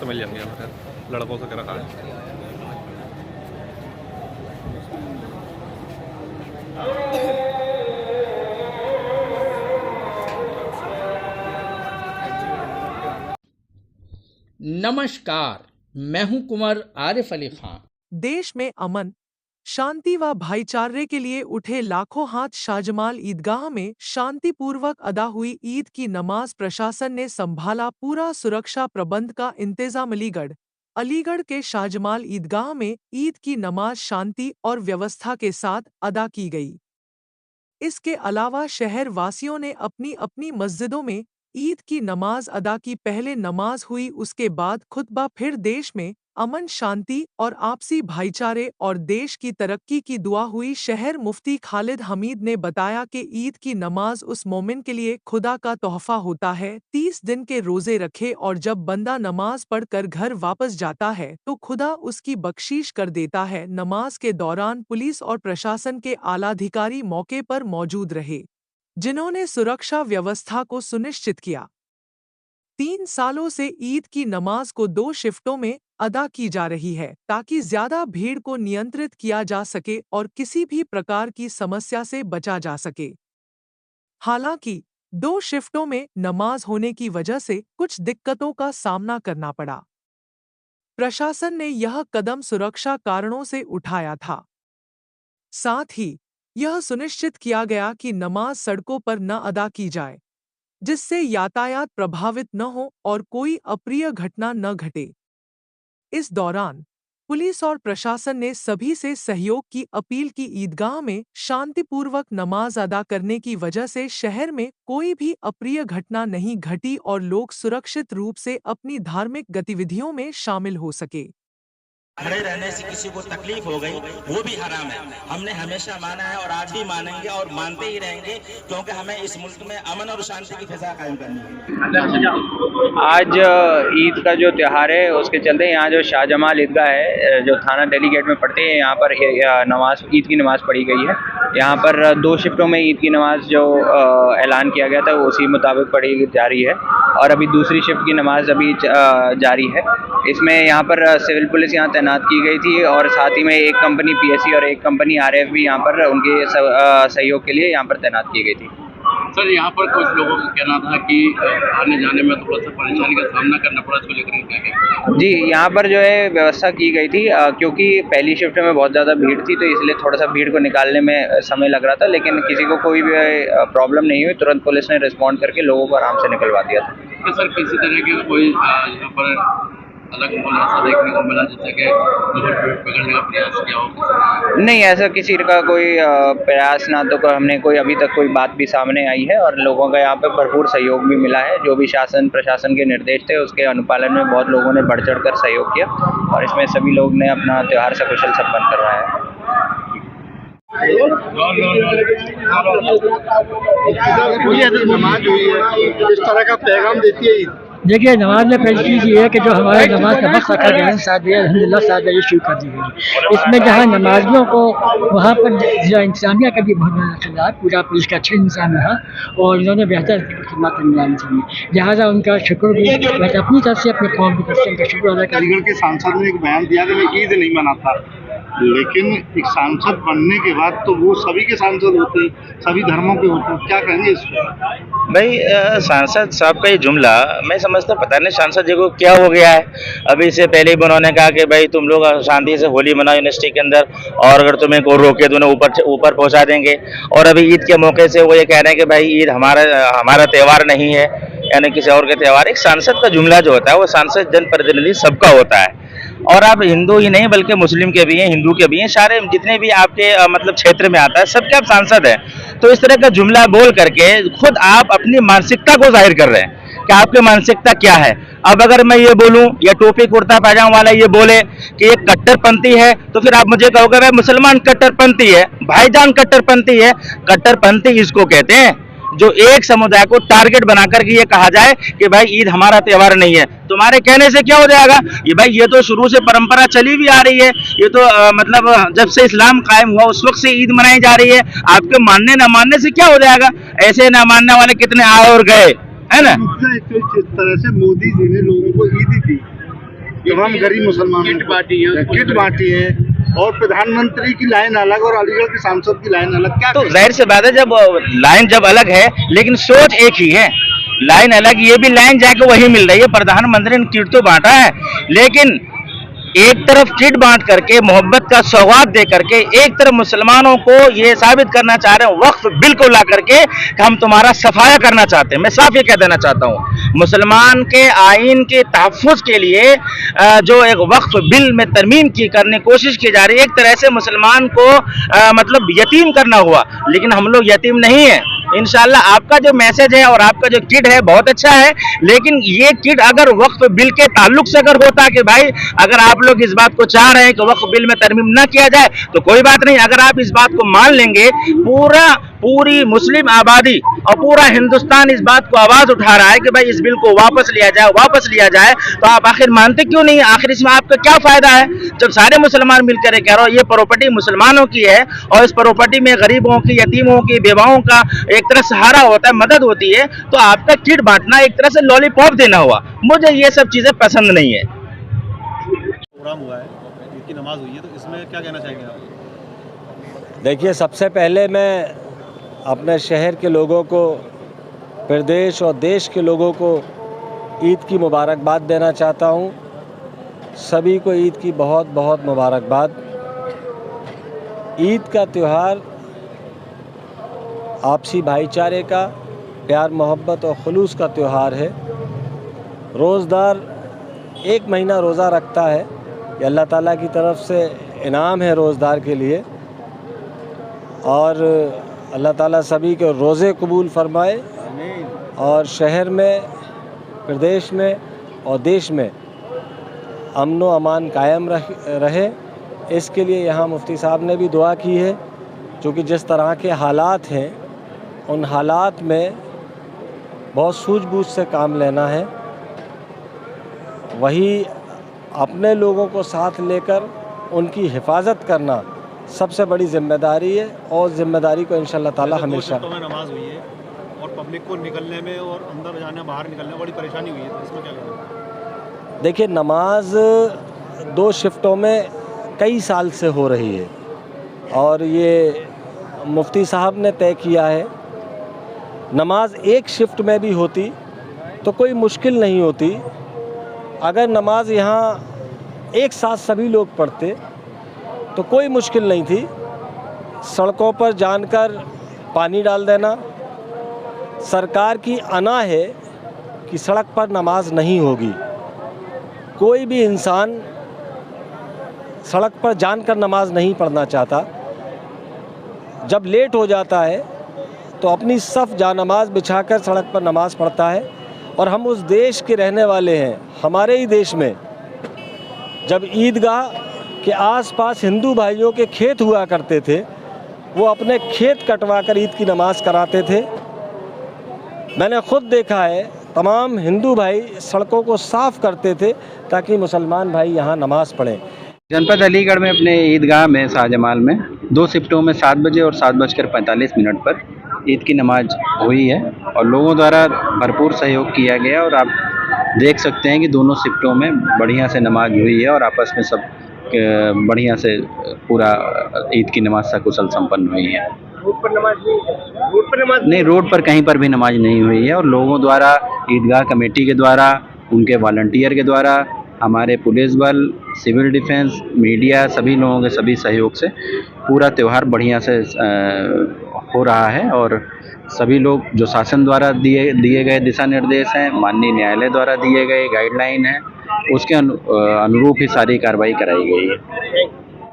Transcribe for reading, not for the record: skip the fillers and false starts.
तो मिल जाएंगे हमारे लड़कों से क्या रखा है। नमस्कार, मैं हूं कुंवर आरिफ अली खान। देश में अमन, शांति व भाईचारे के लिए उठे लाखों हाथ शाहजमाल ईदगाह में शांतिपूर्वक अदा हुई ईद की नमाज। प्रशासन ने संभाला पूरा सुरक्षा प्रबंध का इंतजाम। अलीगढ़ के शाहजमाल ईदगाह में ईद की नमाज शांति और व्यवस्था के साथ अदा की गई। इसके अलावा शहर वासियों ने अपनी अपनी मस्जिदों में ईद की नमाज अदा की। पहले नमाज हुई, उसके बाद खुतबा, फिर देश में अमन शांति और आपसी भाईचारे और देश की तरक्की की दुआ हुई। शहर मुफ्ती खालिद हमीद ने बताया कि ईद की नमाज उस मोमिन के लिए खुदा का तोहफा होता है। 30 दिन के रोजे रखे और जब बंदा नमाज पढ़कर घर वापस जाता है तो खुदा उसकी बख्शीश कर देता है। नमाज के दौरान पुलिस और प्रशासन के आलाधिकारी मौके पर मौजूद रहे, जिन्होंने सुरक्षा व्यवस्था को सुनिश्चित किया। 3 सालों से ईद की नमाज को 2 शिफ्टों में अदा की जा रही है ताकि ज्यादा भीड़ को नियंत्रित किया जा सके और किसी भी प्रकार की समस्या से बचा जा सके। हालांकि 2 शिफ्टों में नमाज होने की वजह से कुछ दिक्कतों का सामना करना पड़ा। प्रशासन ने यह कदम सुरक्षा कारणों से उठाया था। साथ ही यह सुनिश्चित किया गया कि नमाज सड़कों पर न अदा की जाए, जिससे यातायात प्रभावित न हो और कोई अप्रिय घटना न घटे। इस दौरान पुलिस और प्रशासन ने सभी से सहयोग की अपील की। ईदगाह में शांतिपूर्वक नमाज अदा करने की वजह से शहर में कोई भी अप्रिय घटना नहीं घटी और लोग सुरक्षित रूप से अपनी धार्मिक गतिविधियों में शामिल हो सके। खड़े रहने से किसी को तकलीफ हो गई वो भी हराम है। हमने हमेशा माना है और आज भी मानेंगे और मानते ही रहेंगे, क्योंकि हमें इस मुल्क में अमन और शांति की फिजा कायम करनी है। आज ईद का जो त्यौहार है उसके चलते यहाँ जो शाहजमाल ईदगाह है जो थाना डेलीगेट में पढ़ते हैं, यहाँ पर नमाज ईद की नमाज़ पढ़ी गई है। यहाँ पर 2 शिफ्टों में ईद की नमाज जो ऐलान किया गया था वो उसी मुताबिक पढ़ी जा रही है और अभी दूसरी शिफ्ट की नमाज अभी जारी है। इसमें यहाँ पर सिविल पुलिस यहाँ तैनात की गई थी और साथ ही में एक कंपनी पीएससी और एक कंपनी आरएएफ भी यहाँ पर उनके सहयोग के लिए यहाँ पर तैनात की गई थी। सर, यहाँ पर कुछ लोगों का कहना था कि आने जाने में थोड़ा सा परेशानी का सामना करना पड़ा, इसको लेकर क्या कहेंगे? जी, यहाँ पर जो है व्यवस्था की गई थी क्योंकि पहली शिफ्ट में बहुत ज़्यादा भीड़ थी तो इसलिए थोड़ा सा भीड़ को निकालने में समय लग रहा था, लेकिन किसी को कोई भी प्रॉब्लम नहीं हुई। तुरंत पुलिस ने रिस्पॉन्ड करके लोगों को आराम से निकलवा दिया था। तो सर, किसी तरह की कोई यहाँ पर अलग ऐसा देखने को मिला जैसे कि पकड़ने का प्रयास किया हो? नहीं, ऐसा किसी का कोई प्रयास ना तो हमने कोई अभी तक कोई बात भी सामने आई है और लोगों का यहाँ पे भरपूर सहयोग भी मिला है। जो भी शासन प्रशासन के निर्देश थे उसके अनुपालन में बहुत लोगों ने बढ़ चढ़ कर सहयोग किया और इसमें सभी लोग ने अपना त्यौहार सकुशल संपन्न करवाया है। नमाज हुई है, इस तरह का पैगाम देती है। देखिए, नमाज में पहली चीज़ ये है कि जो हमारे नमाज का वक्त रखा गया है 7 बजे अल्हम्दुलिल्लाह 7 बजे शुरू कर दी गई। इसमें जहाँ नमाजियों को वहाँ पर ज़िला इंतज़ामिया का भी बहुत बड़ा किरदार, पूरा पुलिस का अच्छा इंतजाम रहा और इन्होंने बेहतर खिदमत अंजाम दी, लिहाजा उनका शुक्र भी मैं अपनी तरफ से अपने कौम की तरफ से उनका शुक्र अदा करें। अलीगढ़ के सांसद ने एक बयान दिया कि मैं ईद नहीं मनाता, लेकिन एक सांसद बनने के बाद तो वो सभी के सांसद होते, सभी धर्मों के होते, क्या कहेंगे इसको? भाई सांसद साहब का ये जुमला मैं समझता पता नहीं सांसद जी को क्या हो गया है। अभी इससे पहले भी उन्होंने कहा कि भाई तुम लोग शांति से होली मनाओ यूनिवर्सिटी के अंदर और अगर तुम्हें कोई रोके तो उन्हें ऊपर पहुंचा देंगे। और अभी ईद के मौके से वो ये कह रहे हैं कि भाई ईद हमारा त्यौहार नहीं है, यानी किसी और के त्यौहार। एक सांसद का जुमला जो होता है वो सांसद जनप्रतिनिधि सबका होता है और आप हिंदू ही नहीं बल्कि मुस्लिम के भी हैं, हिंदू के भी हैं, सारे जितने भी आपके मतलब क्षेत्र में आता है सबके आप सांसद हैं। तो इस तरह का जुमला बोल करके खुद आप अपनी मानसिकता को जाहिर कर रहे हैं कि आपकी मानसिकता क्या है। अब अगर मैं ये बोलूं या टोपी कुर्ता पैजामा वाला ये बोले कि ये कट्टरपंथी है तो फिर आप मुझे कहोगे भाई मुसलमान कट्टरपंथी है, भाईजान कट्टरपंथी है। कट्टरपंथी इसको कहते हैं जो एक समुदाय को टारगेट बनाकर के ये कहा जाए कि भाई ईद हमारा त्यौहार नहीं है। तुम्हारे कहने से क्या हो जाएगा? ये भाई ये तो शुरू से परंपरा चली भी आ रही है, ये तो मतलब जब से इस्लाम कायम हुआ उस वक्त से ईद मनाई जा रही है। आपके मानने ना मानने से क्या हो जाएगा? ऐसे ना मानने वाले कितने आए और गए, है ना? इस तरह से मोदी जी ने लोगों को ईद दी, तमाम गरीब मुसलमानों को किट बांटी है और प्रधानमंत्री की लाइन अलग और अलीगढ़ के सांसद की लाइन अलग। क्या तो जाहिर सी बात है, जब लाइन जब अलग है लेकिन सोच एक ही है। लाइन अलग, ये भी लाइन जाके वही मिल रही है। प्रधानमंत्री ने किट तो बांटा है, लेकिन एक तरफ किट बांट करके मोहब्बत का सौगात दे करके एक तरफ मुसलमानों को ये साबित करना चाह रहे हैं वक्फ बिल को ला करके कि हम तुम्हारा सफाया करना चाहते हैं। मैं साफ ये कह देना चाहता हूँ, मुसलमान के आइन के तहफ़्फ़ुज़ के लिए जो एक वक्फ बिल में तरमीम की करने की कोशिश की जा रही है, एक तरह से मुसलमान को मतलब यतीम करना हुआ। लेकिन हम लोग यतीम नहीं है। इंशाल्लाह आपका जो मैसेज है और आपका जो किट है बहुत अच्छा है, लेकिन ये किट अगर वक्फ बिल के ताल्लुक से अगर होता कि भाई अगर आप लोग इस बात को चाह रहे हैं कि वक्फ बिल में तरमीम ना किया जाए तो कोई बात नहीं। अगर आप इस बात को मान लेंगे, पूरी मुस्लिम आबादी और पूरा हिंदुस्तान इस बात को आवाज उठा रहा है कि भाई इस बिल को वापस लिया जाए, तो आप आखिर मानते क्यों नहीं? आखिर इसमें आपका क्या फायदा है? जब सारे मुसलमान मिलकर कह रहे हो ये प्रॉपर्टी मुसलमानों की है और इस प्रॉपर्टी में गरीबों की, यतीमों की, बेवाओं का एक तरह सहारा होता है, मदद होती है, तो आपका किट बांटना एक तरह से लॉलीपॉप देना हुआ। मुझे ये सब चीजें पसंद नहीं है। प्रोग्राम हुआ है, ईद की नमाज हुई है, तो इसमें क्या कहना चाहेंगे आप? देखिए, सबसे पहले मैं अपने शहर के लोगों को, प्रदेश और देश के लोगों को ईद की मुबारकबाद देना चाहता हूँ। सभी को ईद की बहुत बहुत मुबारकबाद। ईद का त्यौहार आपसी भाईचारे का, प्यार मोहब्बत और खुलूस का त्यौहार है। रोज़दार 1 महीना रोज़ा रखता है, ये अल्लाह ताला की तरफ से इनाम है रोज़दार के लिए, और अल्लाह ताला सभी के रोज़े कबूल फरमाए और शहर में, प्रदेश में और देश में अमन व अमान कायम रहे। इसके लिए यहाँ मुफ्ती साहब ने भी दुआ की है, क्योंकि जिस तरह के हालात हैं उन हालात में बहुत सूझबूझ से काम लेना है। वही अपने लोगों को साथ लेकर उनकी हिफाजत करना सबसे बड़ी जिम्मेदारी है, और जिम्मेदारी को इंशाअल्लाह ताला हमेशा। में नमाज हुई है और पब्लिक को निकलने में और अंदर जाने बाहर निकलने में बड़ी परेशानी हुई है, तो इसमें क्या करें? देखिए, नमाज 2 शिफ्टों में कई साल से हो रही है और ये मुफ्ती साहब ने तय किया है। नमाज 1 शिफ्ट में भी होती तो कोई मुश्किल नहीं होती। अगर नमाज यहाँ एक साथ सभी लोग पढ़ते तो कोई मुश्किल नहीं थी। सड़कों पर जानकर पानी डाल देना, सरकार की अना है कि सड़क पर नमाज नहीं होगी। कोई भी इंसान सड़क पर जानकर नमाज नहीं पढ़ना चाहता। जब लेट हो जाता है तो अपनी सफ़ जानमाज बिछाकर सड़क पर नमाज पढ़ता है। और हम उस देश के रहने वाले हैं, हमारे ही देश में जब ईदगाह के आसपास हिंदू भाइयों के खेत हुआ करते थे, वो अपने खेत कटवा कर ईद की नमाज़ कराते थे। मैंने ख़ुद देखा है, तमाम हिंदू भाई सड़कों को साफ़ करते थे ताकि मुसलमान भाई यहाँ नमाज़ पढ़ें। जनपद अलीगढ़ में अपने ईदगाह में शाहजमाल में 2 शिफ्टों में 7 बजे और 7:45 पर ईद की नमाज हुई है और लोगों द्वारा भरपूर सहयोग किया गया। और आप देख सकते हैं कि दोनों शिफ्टों में बढ़िया से नमाज हुई है और आपस में सब बढ़िया से पूरा ईद की नमाज सकुशल संपन्न हुई है। रोड पर नमाज नहीं, रोड पर कहीं पर भी नमाज नहीं हुई है और लोगों द्वारा, ईदगाह कमेटी के द्वारा, उनके वॉलंटियर के द्वारा, हमारे पुलिस बल, सिविल डिफेंस, मीडिया, सभी लोगों के सभी सहयोग से पूरा त्यौहार बढ़िया से हो रहा है। और सभी लोग जो शासन द्वारा दिए गए दिशा निर्देश हैं, माननीय न्यायालय द्वारा दिए गए गाइडलाइन हैं, उसके अनुरूप ही सारी कार्रवाई कराई गई है।